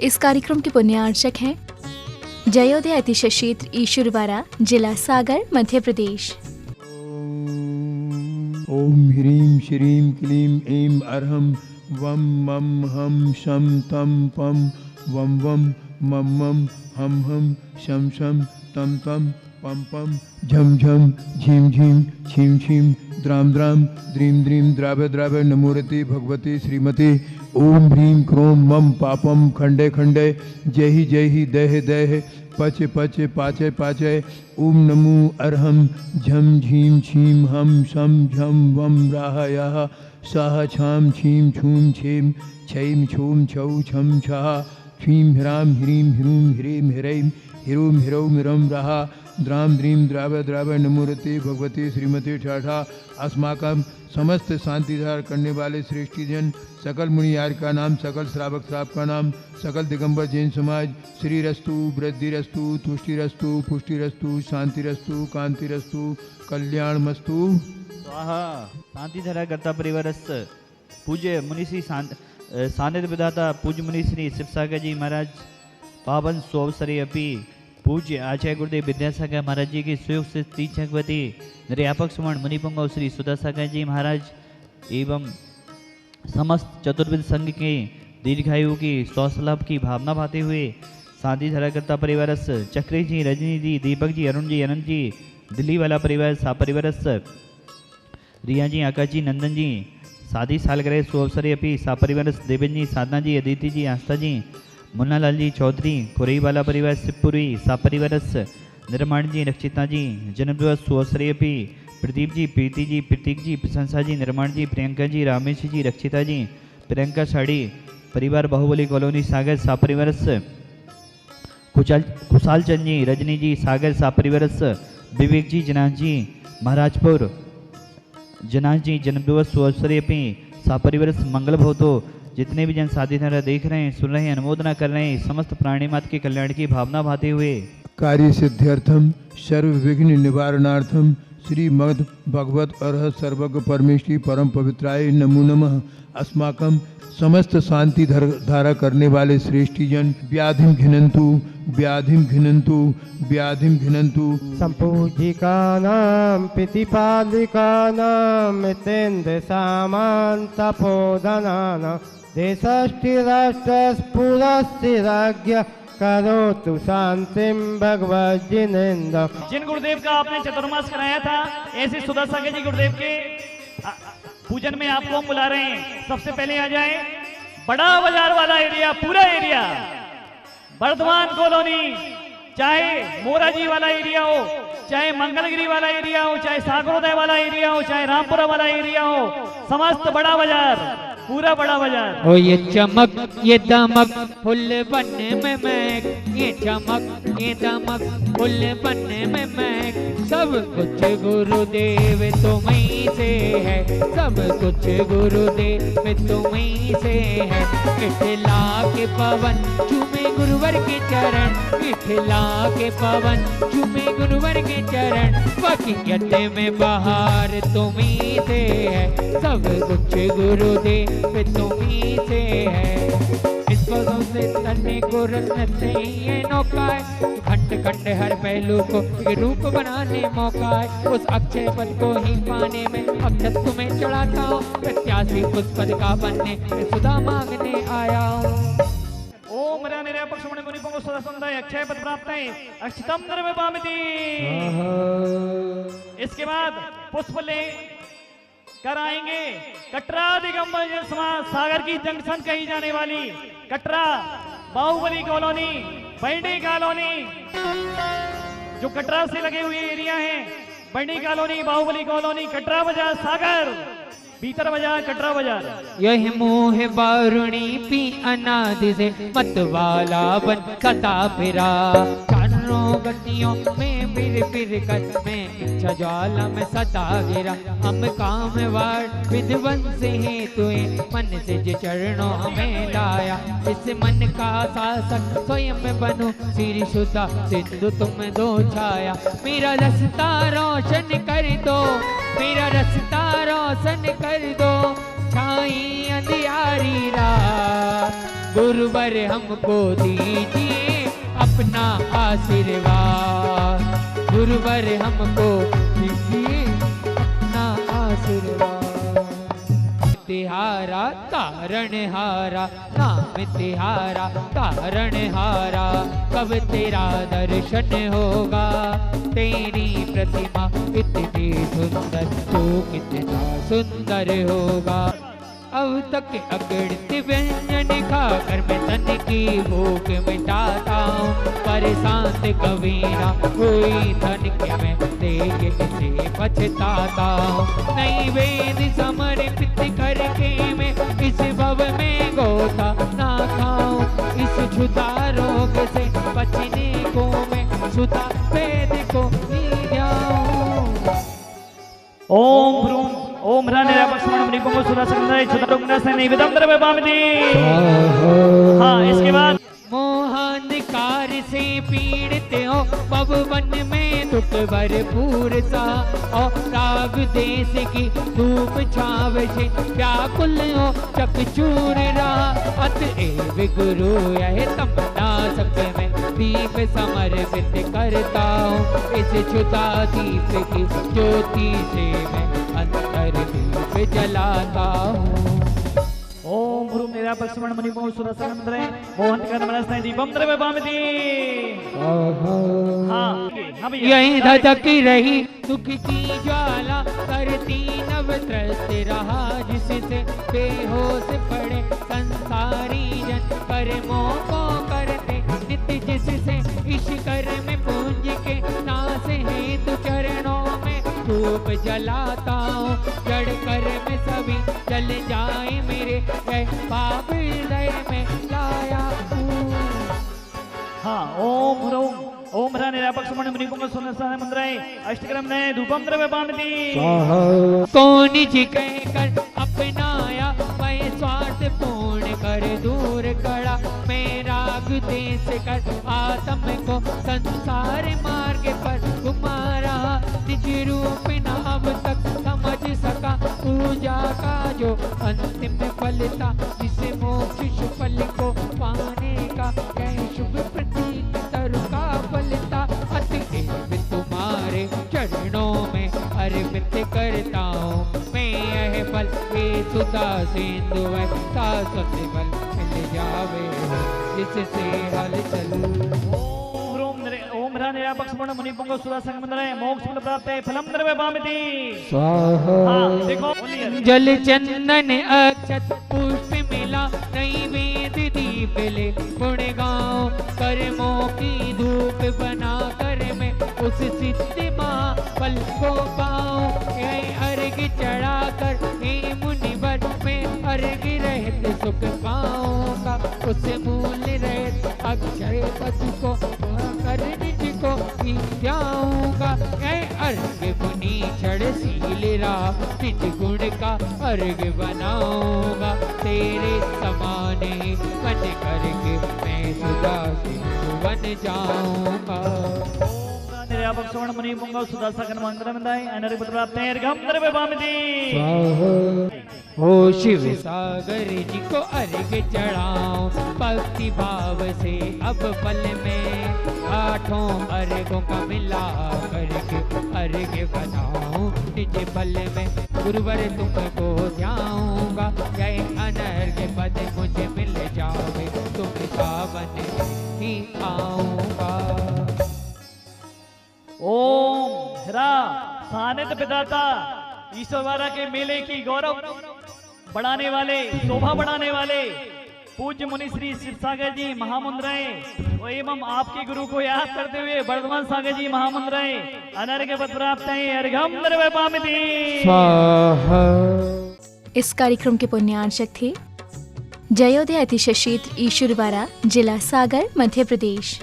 इस कार्यक्रम के पुण्यार्चक हैं जयोदय अतिशय क्षेत्र ईश्वरवाड़ा, जिला सागर, मध्य प्रदेश। ओम ह्रीं श्रीं क्लीं ऐं अर्हं वम मम हम शम तम पम वम वम मम मम हम हम शम शम तम तम पम पम झम झम झीम झीम छीम छीम द्राम द्राम द्रीम द्रीम द्राव द्राव नमोरति भगवती श्रीमती। ओम ह्रीं क्रों मम पापम खंडे खंडे जय ही देह देह पचे पचे पाचे पाचे। ओम नमो अर्हं झम झीम छीम हम शम झम वम राह याह साह छाम छीम छूम छेम छैम छूम छौ छम छः छीम ह्राम ह्रीं ह्रूं ह्रीं ह्रैं ह्रूं ह्रौं रम राहा द्राम द्रीम द्राव द्राव नमोरति भगवती श्रीमती ठाठा। अस्माकं समस्त शांतिधार करने वाले श्रेष्ठी जन, सकल मुनियार का नाम, सकल श्रावक श्राप का नाम, सकल दिगंबर जैन समाज, श्री रस्तु वृद्धि रस्तु तुष्टि रस्तु पुष्टि रस्तु शांति रस्तु कांति रस्तु कल्याण मस्तु स्वाहा। शांतिधारा कर्ता परिवारस्य पूज्य मुनिश्री सानिध्य विधाता पूज्य मुनिश्री शिवसागर जी महाराज पावन सुअवसरे अपि पूज्य आचार्य गुरुदेव विद्यासागर महाराज जी की सुयोग से तीर्थवती निर्यापक सुमन मुनिपुंगव श्री सुधासागर जी महाराज एवं समस्त चतुर्विद संघ के दीर्घायु की स्वास्थ्य की भावना भाते हुए शांतिधारा कर्ता परिवार चक्री जी, रजनी जी, दीपक जी, अरुण जी, अनंत जी, दिल्ली वाला परिवार सा परिवार रिया जी, आकाश जी, नंदन जी, शादी सालगिरह सुअवसरे अपि सा परिवार देवेंद्र जी, साधना जी, अदिति जी, आस्था जी, मुन्ना लाल जी चौधरी, खुरई वाला परिवार शिवपुरी सा परिवार निर्माण जी, रक्षिता जी, जन्मदिवस सुअवसरे अपि प्रदीप जी, प्रीति जी, प्रतीक जी, प्रशंसा जी, निर्माण जी, प्रियंका जी, रामेश जी, रक्षिता जी, प्रियंका साड़ी परिवार बाहुबली कॉलोनी सागर सा परिवार खुशाल चंद जी, रजनी जी, सागर सा परिवार विवेक जी, जनाज जी, महाराजपुर जनाज जी, जन्मदिवस सुअवसरे अपि सा परिवार मंगल भवतो। जितने भी जन साधीधारा देख रहे हैं, सुन रहे हैं, अनुमोदना कर रहे हैं, समस्त प्राणी मात्र के कल्याण की भावना भाते हुए कार्य सिद्ध्यर्थम सर्व विघ्न निवारणार्थम श्री मद भगवत अर्हत सर्वज्ञ परमेश्वरी परम पवित्राय नमो नमः। अस्माकं समस्त शांति धारा करने वाले श्रेष्ठी जन व्याधिम घिनंतु व्याधिम घिनंतु व्याधिम घिनंतु। संपूजिकानां प्रतिपालिकानां मितेन्द्र सामान तपोधनानां देशस्थिराष्ट्रस्फुरस्य राज्ञ करोतु शांतिम भगवज्जिनेन्द्र। जिन गुरुदेव का आपने चतुर्मास कराया था, ऐसे सुधासागर जी गुरुदेव के पूजन में आपको हम बुला रहे हैं। सबसे पहले आ जाए बड़ा बाजार वाला एरिया, पूरा एरिया, बर्धमान कॉलोनी, चाहे मोराजी वाला एरिया हो, चाहे मंगलगिरी वाला एरिया हो, चाहे सागरोदय वाला एरिया हो, चाहे रामपुरा वाला एरिया हो, समस्त बड़ा बाजार, पूरा बड़ा बाजार। ओ ये चमक ये दमक फुल बनने में महक, ये चमक ये दमक फुल बनने में महक, सब कुछ गुरुदेव तुम्हीं से है, सब कुछ गुरुदेव तुम्हीं से है। इठला के पवन चूमे गुरुवर के चरण, इठला के पवन चूमे गुरुवर के चरण, वकीयत में बहार तुम्हीं से है, सब कुछ गुरुदेव तुम्हीं से है। इसको से तन्ने को रत्न से ये नौका है, खंड खंड हर पहलू को ये रूप बनाने मौका है। उस अक्षय पद को ही पाने में अक्षत तुम्हें चढ़ाता हूँ, प्रत्याशी उस पद का बनने मैं सुधा मांगने आया हूँ। ओम निरापक सुमन मुनिपुंगव सदा संध्याय अक्षय पद प्राप्त है अक्षितम द्रव्यपामिति। इसके बाद पुष्प ले कराएंगे कटरा दिगंबर समाज सागर की जंक्शन कही जाने वाली कटरा बाहुबली कॉलोनी, बैंडी कॉलोनी, जो कटरा से लगे हुए एरिया हैं, बैंडी कॉलोनी, बाहुबली कॉलोनी, कटरा बाजार, सागर भीतर बाजार, कटरा बाजार। यह मोह बारुणी पी अनादि से मत वाला बन सता फिरा, चारों गतियों में फिर कर मैं इच्छा ज्वाला में सता गिरा। हम काम वार विध्वंस है तुए मन से जो चरणों हमें लाया, इस मन का शासक स्वयं बनूं श्री सुधा सिंधु तुम दो छाया। मेरा रास्ता रोशन कर दो, मेरा रास्ता रोशन कर दो, छाई अंधियारी रात गुरुवर हमको दीजिए अपना आशीर्वाद, गुरुवर हमको दीजिए अपना आशीर्वाद। तिहारा तारण हारा, नाम तिहारा तारण हारा, कब तेरा दर्शन होगा, तेरी प्रतिमा इतनी सुंदर, तू कितना सुंदर होगा। अब तक अगड़ते व्यंजन खाकर मैं तन की भूख मिटाता हूँ, परेशान कबीरा कोई धन के मैं देख से पछताता हूँ। नई वेद समर्पित करके मैं इस भव में गोता ना खाऊं, इस छुता रोग से बचने को मैं छुता वेद को ही जाऊं। ओम ह्रूम ओम ह्रा निरापक्षमण मणिपुंग सुरासंदय छुतरुग्न से निवेदम द्रव्य पामिति। हाँ, इसके बाद मोहांधकार से पीड़ित हो पवन में दुख भरपूर सा, और राग देश की धूप छाव से व्याकुल हो चकचूर रहा, अतएव गुरु यह तमन्ना सब में दीप समर्पित करता हूँ, इस छुता दीप की ज्योति से मैं अंतर दीप जलाता हूँ। ओम ह्रूम निरापक्षमण मणिपुंग सुरासंदय मोहन कर्मणस्ते दीपम द्रव्य पामिति। हाँ, यही धधक रही दुख की ज्वाला, करती नव त्रस्त रहा जिससे बेहोश पड़े संसारी जन, कर्मों को करते नित्य जिससे इस कर्म पूंज के नाश हेतु चरणों में धूप जलाता हूँ, जड़ कर्म सभी जल जाए मेरे, पाप हृदय में लाया हूँ। हाँ, ओम ह्रूम ओम ह्रा निरापक्षमण मणिपुंग सुरासंदय मंत्राय अष्टक्रम ने धूपम द्रव्य पामिति। कौन जी कहकर अपनाया मैं स्वार्थ पूर्ण कर दूर करा, मैं राग देश कर आत्म को संसार मार्ग पर घुमा रहा, निज रूप न अब तक समझ सका, पूजा का जो अंतिम फल था, जिसे मोक्ष सुफल को पाने का यह शुभ प्रतीक तरु का फल था, अतएव तुम्हारे चरणों में अर्पित करता हूँ मैं यह फल, हे सुधा सिंधु शाश्वत फल मिल जावे जिससे हलचल। ओम ह्रा निरापक्षमण मणिपुंग सुरासंदय मोक्ष फल प्राप्त फलम द्रव्य पामिति। हाँ, देखो जल चंदन अक्षत पुष्प मिला, नैवेद्य दीप ले गुण गाऊं, कर्मों की धूप बना कर मैं उस सिद्ध महाफल को पाऊं, यह अर्घ चढ़ा कर हे मुनिवर मैं अर्घ रहित सुख पाऊंगा, उस मूल रहित अक्षय पशु को कर निज को ही जाऊंगा, यह अर्घ मुनि छड़ शील रहा, निज गुण का अर्घ बनाऊंगा, तेरे समान ही बन करके मैं सुधा सिंधु बन जाऊंगा। निरापक्षमण मणिपुंग सुदासकन मंत्रमंदाय अनर्पित प्राप्त अर्घम द्रव्य पामिति। हो शिव सागर जी को अर्घ चढ़ाऊं, भक्ति भाव से अब पल में आठों अर्घों का मिला करके अर्घ बनाऊं, निज पल में गुरुवर तुमको ध्याऊंगा, यह अनर्घ पद मुझे मिल जावे, तुम सावन ही आऊंगा। ओम ह्रा सानिध्य पिताता ईश्वरवारा के मेले की गौरव बढ़ाने वाले, शोभा बढ़ाने वाले पूज्य मुनि श्री शिव सागर जी महामुंद्रय एवं आपके गुरु को याद करते हुए वर्धमान सागर जी महामुंद्रय अनर्घ्य पद प्राप्त है अर्घम द्रव्य पामिति। इस कार्यक्रम के पुण्यार्चक थे जयोदय अतिशय क्षेत्र ईश्वरवारा, जिला सागर, मध्य प्रदेश।